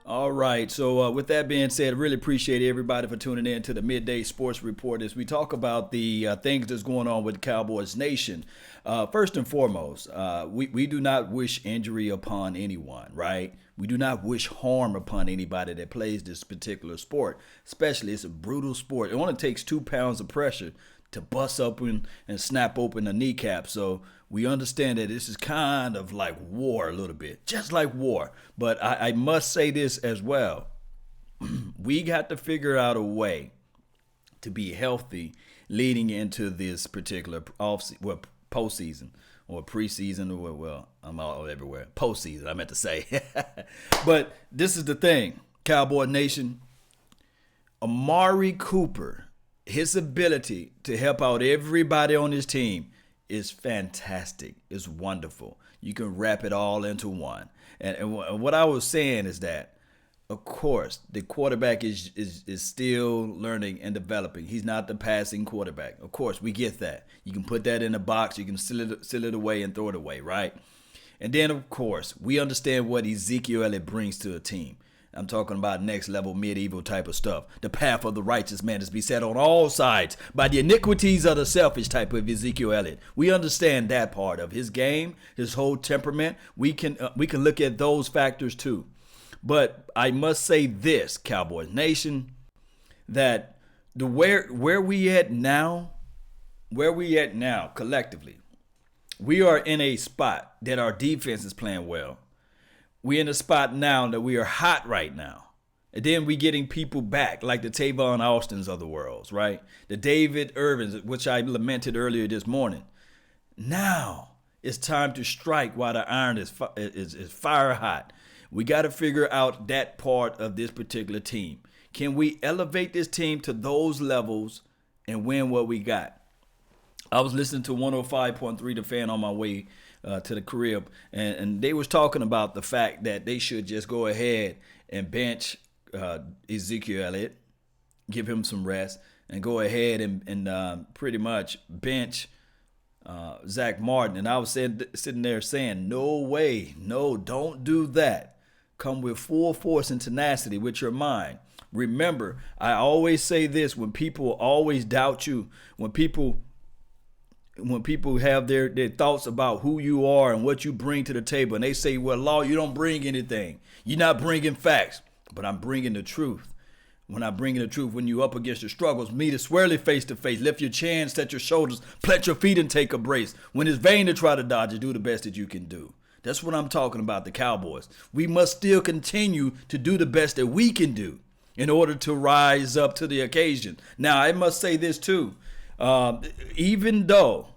All right. So, with that being said, I really appreciate everybody for tuning in to the Midday Sports Report as we talk about the things that's going on with Cowboys Nation. First and foremost, we do not wish injury upon anyone, right? We do not wish harm upon anybody that plays this particular sport, especially it's a brutal sport. It only takes 2 pounds of pressure to bust open and snap open a kneecap. So we understand that this is kind of like war a little bit, just like war. But I must say this as well. We got to figure out a way to be healthy leading into this particular postseason or preseason or, well, I'm all everywhere. Postseason, I meant to say. But this is the thing, Cowboy Nation. Amari Cooper, his ability to help out everybody on his team is fantastic. It's wonderful. You can wrap it all into one. And what I was saying is that, of course, the quarterback is still learning and developing. He's not the passing quarterback. Of course, we get that. You can put that in a box. You can seal it away and throw it away, right? And then, of course, we understand what Ezekiel Elliott brings to a team. I'm talking about next level medieval type of stuff. The path of the righteous man is beset on all sides by the iniquities of the selfish type of Ezekiel Elliott. We understand that part of his game, his whole temperament. We can look at those factors too. But I must say this, Cowboys Nation, that where we at now collectively, we are in a spot that our defense is playing well. We're in a spot now that we are hot right now. And then we getting people back like the Tavon Austins of the world, right? The David Irvins, which I lamented earlier this morning. Now it's time to strike while the iron is fire hot. We got to figure out that part of this particular team. Can we elevate this team to those levels and win what we got? I was listening to 105.3 The Fan on my way to the crib, and they was talking about the fact that they should just go ahead and bench Ezekiel Elliott, give him some rest, and go ahead and pretty much bench Zach Martin. And I was sitting there saying, no way, no, don't do that. Come with full force and tenacity with your mind. Remember, I always say this when people always doubt you, when people have their thoughts about who you are and what you bring to the table, and they say, well, Law, you don't bring anything. You're not bringing facts. But I'm bringing the truth. When I'm bringing the truth, when you're up against the struggles, meet it squarely face to face. Lift your chin, set your shoulders, plant your feet, and take a brace. When it's vain to try to dodge it, do the best that you can do. That's what I'm talking about, the Cowboys. We must still continue to do the best that we can do in order to rise up to the occasion. Now, I must say this too. Even though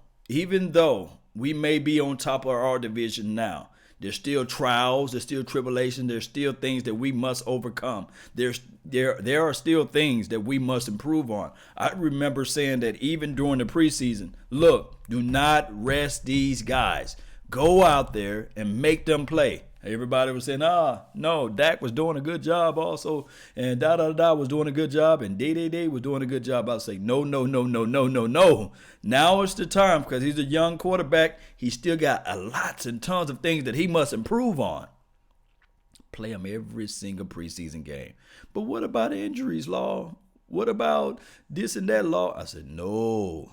we may be on top of our division now, there's still trials, there's still tribulation, there's still things that we must overcome. There are still things that we must improve on. I remember saying that even during the preseason, look, do not rest these guys. Go out there and make them play. Everybody was saying, no, Dak was doing a good job also, and da was doing a good job, and Day was doing a good job. I was saying, no. Now it's the time, because he's a young quarterback. He still got lots and tons of things that he must improve on. Play him every single preseason game. But what about injuries, Law? What about this and that, Law? I said, no,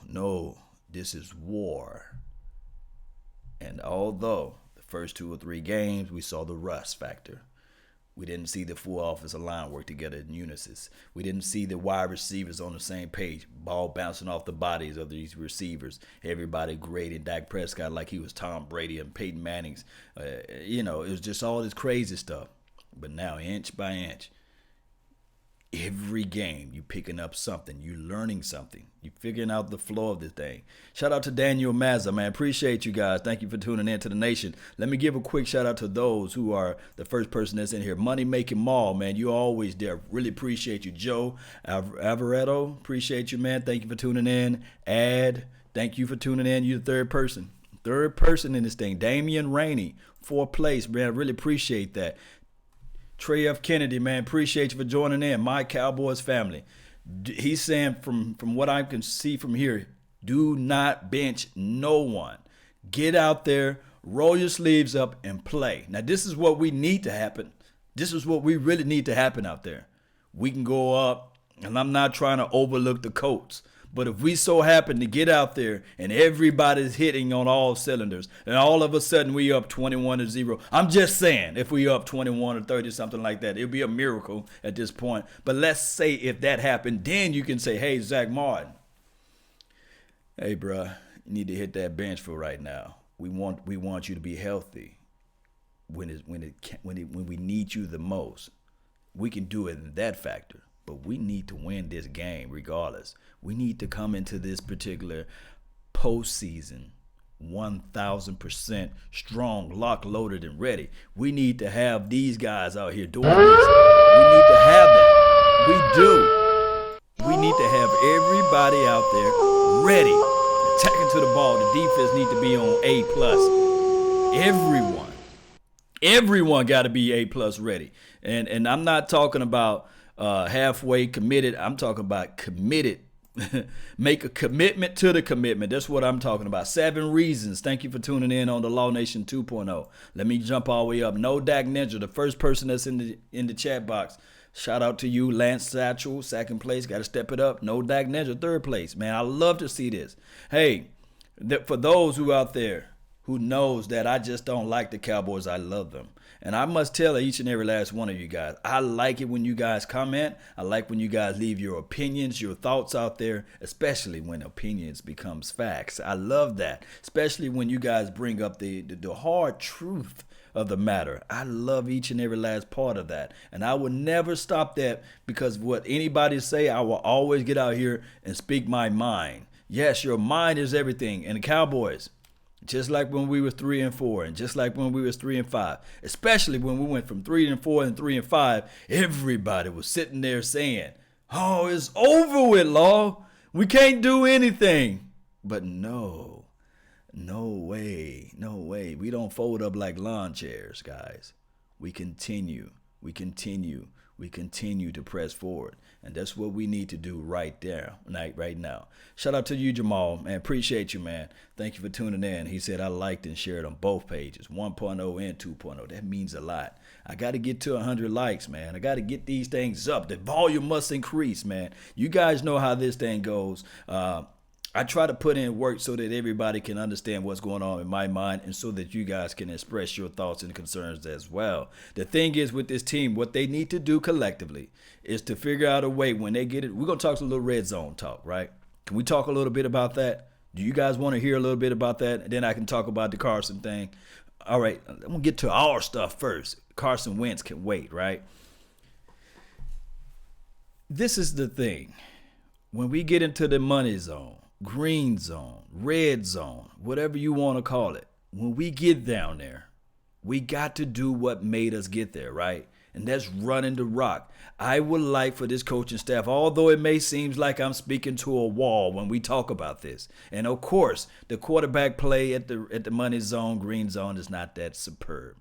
this is war. And although the first 2 or 3 games, we saw the rust factor. We didn't see the full offensive line work together in unison. We didn't see the wide receivers on the same page, ball bouncing off the bodies of these receivers. Everybody grading Dak Prescott like he was Tom Brady and Peyton Manning's. It was just all this crazy stuff. But now, inch by inch, every game you picking up something, you learning something, you figuring out the flow of this thing. Shout out to Daniel Mazza, man. Appreciate you guys. Thank you for tuning in to the nation. Let me give a quick shout out to those who are the first person that's in here. Money Making Mall, man. You always there. Really appreciate you. Joe Avaretto, appreciate you, man. Thank you for tuning in. Thank you for tuning in. You're the third person in this thing. Damian Rainey, 4th place, man. I really appreciate that. Trey F. Kennedy, man, appreciate you for joining in. My Cowboys family. He's saying from what I can see from here, do not bench no one. Get out there, roll your sleeves up, and play. Now, this is what we need to happen. This is what we really need to happen out there. We can go up, and I'm not trying to overlook the Colts. But if we so happen to get out there and everybody's hitting on all cylinders, and all of a sudden we up 21-0, I'm just saying, if we up 21 or 30, something like that, it'll be a miracle at this point. But let's say if that happened, then you can say, hey, Zach Martin, hey, bruh, you need to hit that bench for right now. We want you to be healthy when we need you the most. We can do it in that factor. But we need to win this game regardless. We need to come into this particular postseason 1,000% strong, locked, loaded, and ready. We need to have these guys out here doing this. We need to have that. We do. We need to have everybody out there ready, attacking to the ball. The defense need to be on A+. Everyone got to be A+ ready. And I'm not talking about halfway committed. I'm talking about committed. Make a commitment to the commitment. That's what I'm talking about. 7 reasons. Thank you for tuning in on the Law Nation 2.0. Let me jump all the way up. No Dak Ninja, the first person that's in the chat box. Shout out to you, Lance Satchel, 2nd place. Got to step it up. No Dak Ninja, 3rd place. Man, I love to see this. Hey, for those who out there who knows that I just don't like the Cowboys, I love them. And I must tell each and every last one of you guys, I like it when you guys comment. I like when you guys leave your opinions, your thoughts out there, especially when opinions becomes facts. I love that, especially when you guys bring up the hard truth of the matter. I love each and every last part of that. And I will never stop that because what anybody say, I will always get out here and speak my mind. Yes, your mind is everything. And the Cowboys, just like when we were 3-4, and just like when we was 3-5, especially when we went from 3-4 and 3-5, everybody was sitting there saying, "Oh, it's over with, Law. We can't do anything." But no way. We don't fold up like lawn chairs, guys. We continue to press forward. And that's what we need to do right now. Shout out to you, Jamal. Man, appreciate you, man. Thank you for tuning in. He said I liked and shared on both pages, 1.0 and 2.0. That means a lot. I got to get to 100 likes, man. I got to get these things up. The volume must increase, man. You guys know how this thing goes. I try to put in work so that everybody can understand what's going on in my mind and so that you guys can express your thoughts and concerns as well. The thing is with this team, what they need to do collectively is to figure out a way when they get it. We're going to talk a little red zone talk, right? Can we talk a little bit about that? Do you guys want to hear a little bit about that? And then I can talk about the Carson thing. All right, I'm going to get to our stuff first. Carson Wentz can wait, right? This is the thing. When we get into the money zone, green zone, red zone, whatever you want to call it, when we get down there, we got to do what made us get there, right? And that's running the rock. I would like for this coaching staff, although it may seem like I'm speaking to a wall when we talk about this. And of course, the quarterback play at the money zone, green zone is not that superb.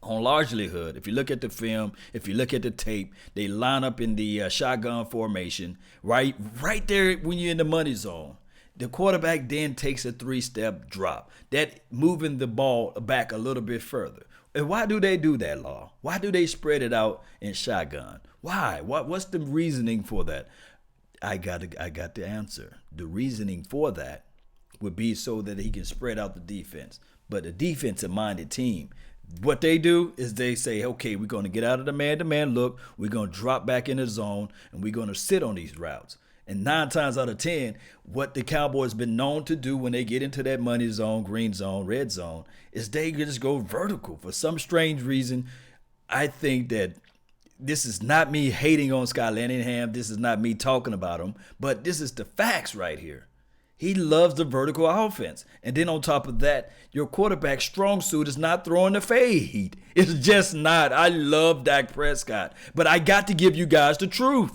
On largelyhood, if you look at the film, if you look at the tape, they line up in the shotgun formation right there when you're in the money zone. The quarterback then takes a 3-step drop, that moving the ball back a little bit further. And why do they do that, Law? Why do they spread it out in shotgun? Why? What's the reasoning for that? I got the answer. The reasoning for that would be so that he can spread out the defense. But a defensive-minded team, what they do is they say, okay, we're going to get out of the man-to-man look. We're going to drop back in the zone, and we're going to sit on these routes. And 9 times out of 10, what the Cowboys been known to do when they get into that money zone, green zone, red zone, is they just go vertical. For some strange reason, I think that this is not me hating on Scott Lanningham. This is not me talking about him. But this is the facts right here. He loves the vertical offense. And then on top of that, your quarterback's strong suit is not throwing the fade. It's just not. I love Dak Prescott. But I got to give you guys the truth.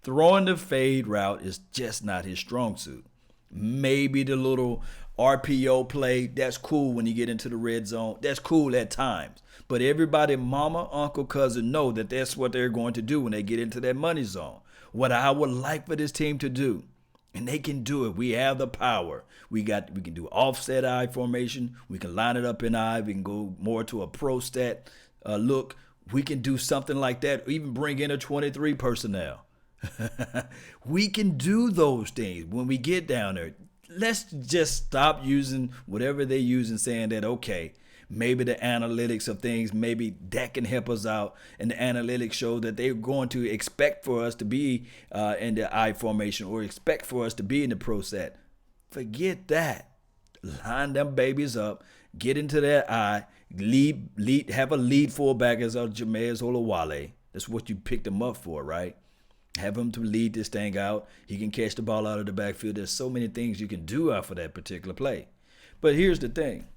Throwing the fade route is just not his strong suit. Maybe the little RPO play, that's cool when you get into the red zone. That's cool at times. But everybody, mama, uncle, cousin, know that that's what they're going to do when they get into that money zone. What I would like for this team to do, and they can do it. We have the power. We can do offset eye formation. We can line it up in eye. We can go more to a pro stat look. we can do something like that, even bring in a 23 personnel. We can do those things when we get down there. Let's just stop using whatever they use and saying that, okay, maybe the analytics of things, maybe that can help us out. And the analytics show that they're going to expect for us to be in the I formation or expect for us to be in the pro set. Forget that. Line them babies up, get into that I, lead, have a lead fullback as a Jameis Olawale. That's what you picked him up for, right? Have him to lead this thing out. He can catch the ball out of the backfield. There's so many things you can do off of that particular play. But here's the thing.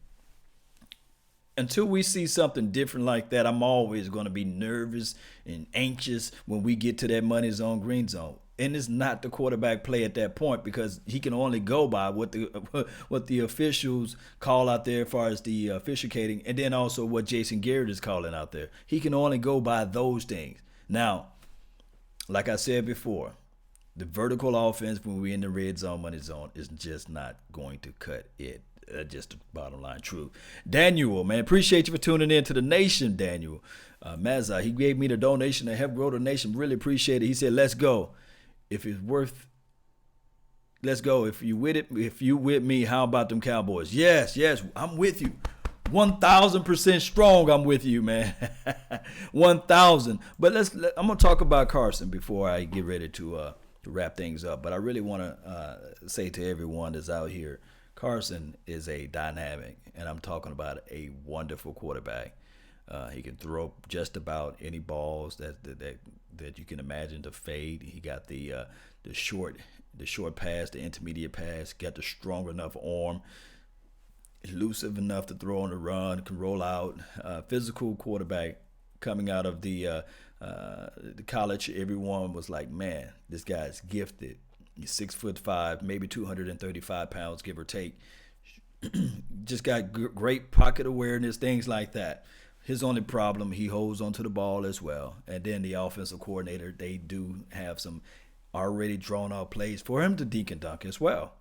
Until we see something different like that, I'm always going to be nervous and anxious when we get to that money zone, green zone. And it's not the quarterback play at that point because he can only go by what the officials call out there as far as the officiating, and then also what Jason Garrett is calling out there. He can only go by those things. Now, like I said before, the vertical offense when we're in the red zone, money zone is just not going to cut it. Just the bottom line truth. Daniel, man, appreciate you for tuning in to the nation, Daniel. Mazza, he gave me the donation to help grow the nation. Really appreciate it. He said, let's go. If it's worth, let's go. If you with it, if you with me, how about them Cowboys? Yes, I'm with you. 1,000% strong, I'm with you, man. 1,000. But I'm going to talk about Carson before I get ready to wrap things up. But I really want to say to everyone that's out here, Carson is a dynamic, and I'm talking about a wonderful quarterback. He can throw just about any balls that you can imagine to fade. He got the short pass, the intermediate pass. Got the strong enough arm, elusive enough to throw on the run. Can roll out. Physical quarterback coming out of the college. Everyone was like, man, this guy's gifted. He's 6'5", maybe 235 pounds, give or take. Just got great pocket awareness, things like that. His only problem, he holds onto the ball as well. And then the offensive coordinator, they do have some already drawn out plays for him to dink and dunk as well.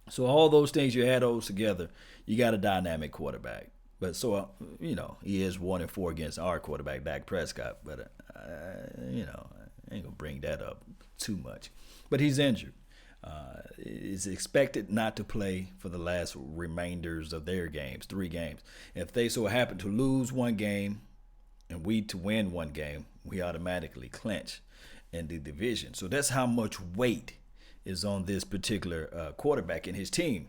So all those things, you add those together, you got a dynamic quarterback. But so, he is 1-4 against our quarterback, Dak Prescott. But, I ain't going to bring that up too much. But he's injured. Is expected not to play for the last remainders of their games, 3 games. If they so happen to lose one game and we to win one game, we automatically clinch in the division. So that's how much weight is on this particular quarterback and his team.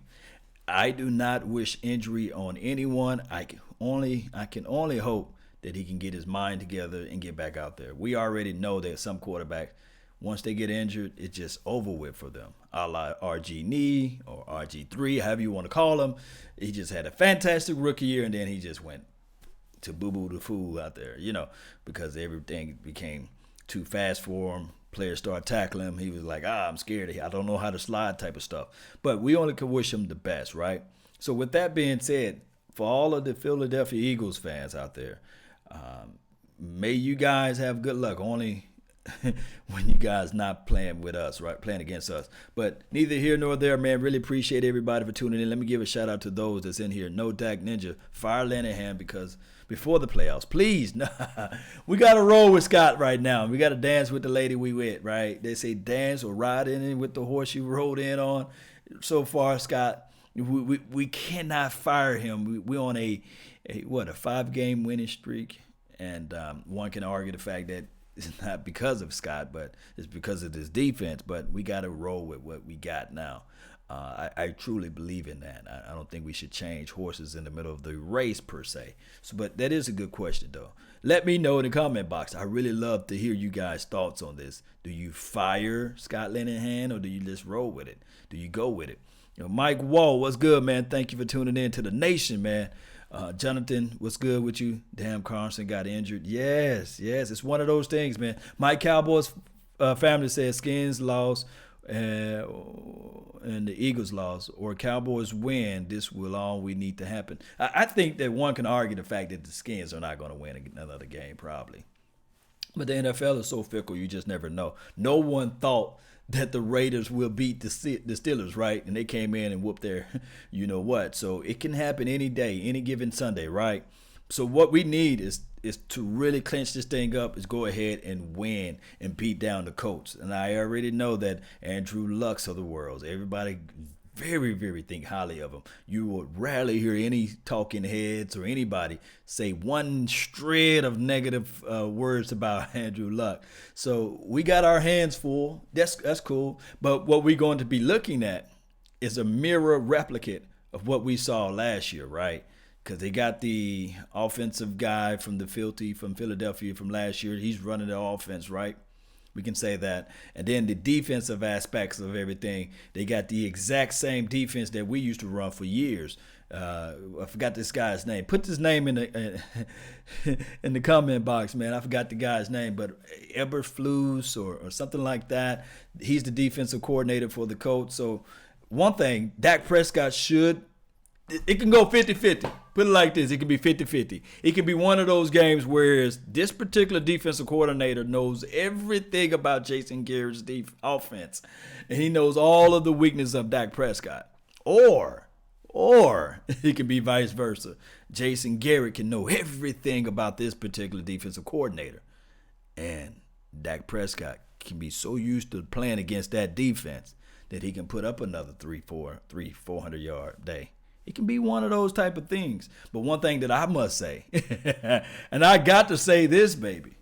I do not wish injury on anyone. I can only hope that he can get his mind together and get back out there. We already know that some quarterbacks, once they get injured, it's just over with for them. A la RG or RG3, however you want to call him. He just had a fantastic rookie year, and then he just went to boo-boo the fool out there, because everything became too fast for him. Players started tackling him. He was like, I'm scared. I don't know how to slide type of stuff. But we only can wish him the best, right? So with that being said, for all of the Philadelphia Eagles fans out there, may you guys have good luck. Only when you guys not playing with us, right? Playing against us. But neither here nor there, man. Really appreciate everybody for tuning in. Let me give a shout out to those that's in here. No Dak Ninja, fire Linehan, because before the playoffs, please, we got to roll with Scott right now. We got to dance with the lady we with, right? They say dance or ride in with the horse you rode in on. So far, Scott, we cannot fire him. We're on a 5-game winning streak, and one can argue the fact that it's not because of Scott, but it's because of his defense. But we got to roll with what we got now. I truly believe in that. I don't think we should change horses in the middle of the race per se. But that is a good question, though. Let me know in the comment box. I really love to hear you guys' thoughts on this. Do you fire Scott Linehan, or do you just roll with it? Do you go with it? Mike Wall, what's good, man? Thank you for tuning in to the nation, man. Jonathan, what's good with you? Damn, Carson got injured. Yes, it's one of those things, man. My Cowboys family says Skins lost and the Eagles lost, or Cowboys win. This will all we need to happen. I think that one can argue the fact that the Skins are not going to win another game, probably. But the NFL is so fickle, you just never know. No one thought that the Raiders will beat the Steelers, right? And they came in and whooped their you-know-what. So it can happen any day, any given Sunday, right? So what we need is to really clinch this thing up, is go ahead and win and beat down the Colts. And I already know that Andrew Luck's of the world, everybody very, very think highly of him. You will rarely hear any talking heads or anybody say one shred of negative words about Andrew Luck. So we got our hands full. That's cool. But what we're going to be looking at is a mirror replicate of what we saw last year, right? Because they got the offensive guy from Philadelphia from last year. He's running the offense, right? We can say that. And then the defensive aspects of everything, they got the exact same defense that we used to run for years. I forgot this guy's name. Put his name in the comment box, man. I forgot the guy's name, but Eberflus or something like that. He's the defensive coordinator for the Colts. So one thing, Dak Prescott it can go 50-50. Put it like this. It can be 50-50. It can be one of those games where this particular defensive coordinator knows everything about Jason Garrett's offense, and he knows all of the weakness of Dak Prescott. Or it can be vice versa. Jason Garrett can know everything about this particular defensive coordinator, and Dak Prescott can be so used to playing against that defense that he can put up another 400-yard day. It can be one of those type of things. But one thing that I must say, and I got to say this, baby,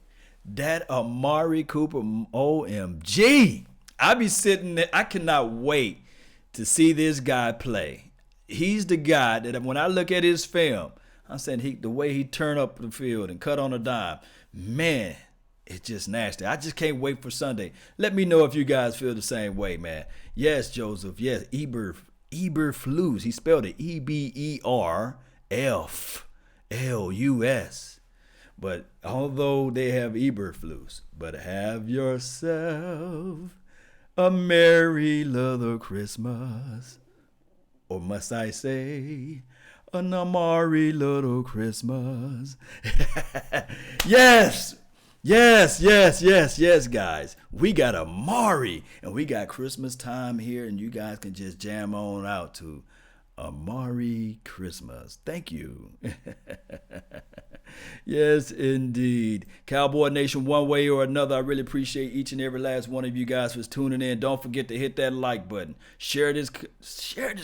that Amari Cooper, OMG. I be sitting there, I cannot wait to see this guy play. He's the guy that when I look at his film, I'm saying the way he turned up the field and cut on a dime, man, it's just nasty. I just can't wait for Sunday. Let me know if you guys feel the same way, man. Yes, Joseph. Yes, Eberflus. He spelled it Eberflus. But although they have Eberflus, but have yourself a merry little Christmas. Or must I say, an Amari little Christmas. Yes, guys. We got Amari, and we got Christmas time here, and you guys can just jam on out to Amari Christmas. Thank you. Yes, indeed. Cowboy Nation, one way or another, I really appreciate each and every last one of you guys for tuning in. Don't forget to hit that like button. Share this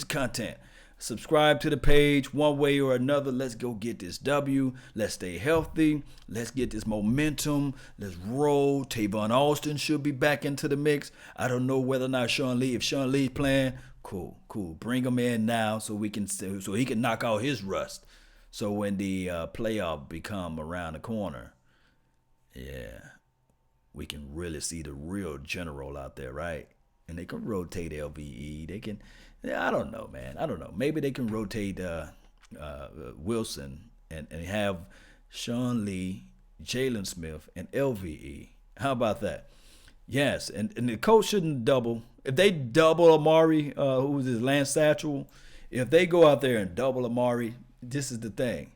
content. Subscribe to the page one way or another. Let's go get this W. Let's stay healthy. Let's get this momentum. Let's roll. Tavon Austin should be back into the mix. I don't know whether or not if Sean Lee's playing, cool. Bring him in now so he can knock out his rust. So when the playoff become around the corner, yeah, we can really see the real general out there, right? And they can rotate LVE. They can. I don't know, man. I don't know. Maybe they can rotate Wilson and have Sean Lee, Jalen Smith, and LVE. How about that? Yes, and the coach shouldn't double. If they double Amari, who was his Lance Satchel, if they go out there and double Amari, this is the thing.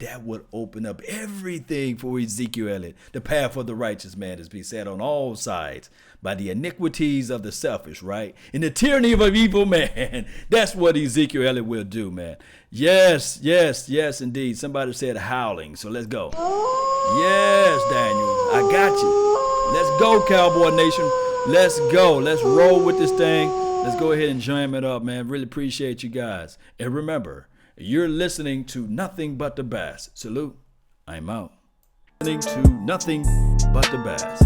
That would open up everything for Ezekiel Elliott. The path of the righteous man is beset on all sides by the iniquities of the selfish, right? And the tyranny of an evil man. That's what Ezekiel Elliott will do, man. Yes, indeed. Somebody said howling, so let's go. Yes, Daniel, I got you. Let's go, Cowboy Nation. Let's go. Let's roll with this thing. Let's go ahead and jam it up, man. Really appreciate you guys. And remember, you're listening to Nothing But the Bass. Salute. I'm out. Listening to Nothing But the Bass.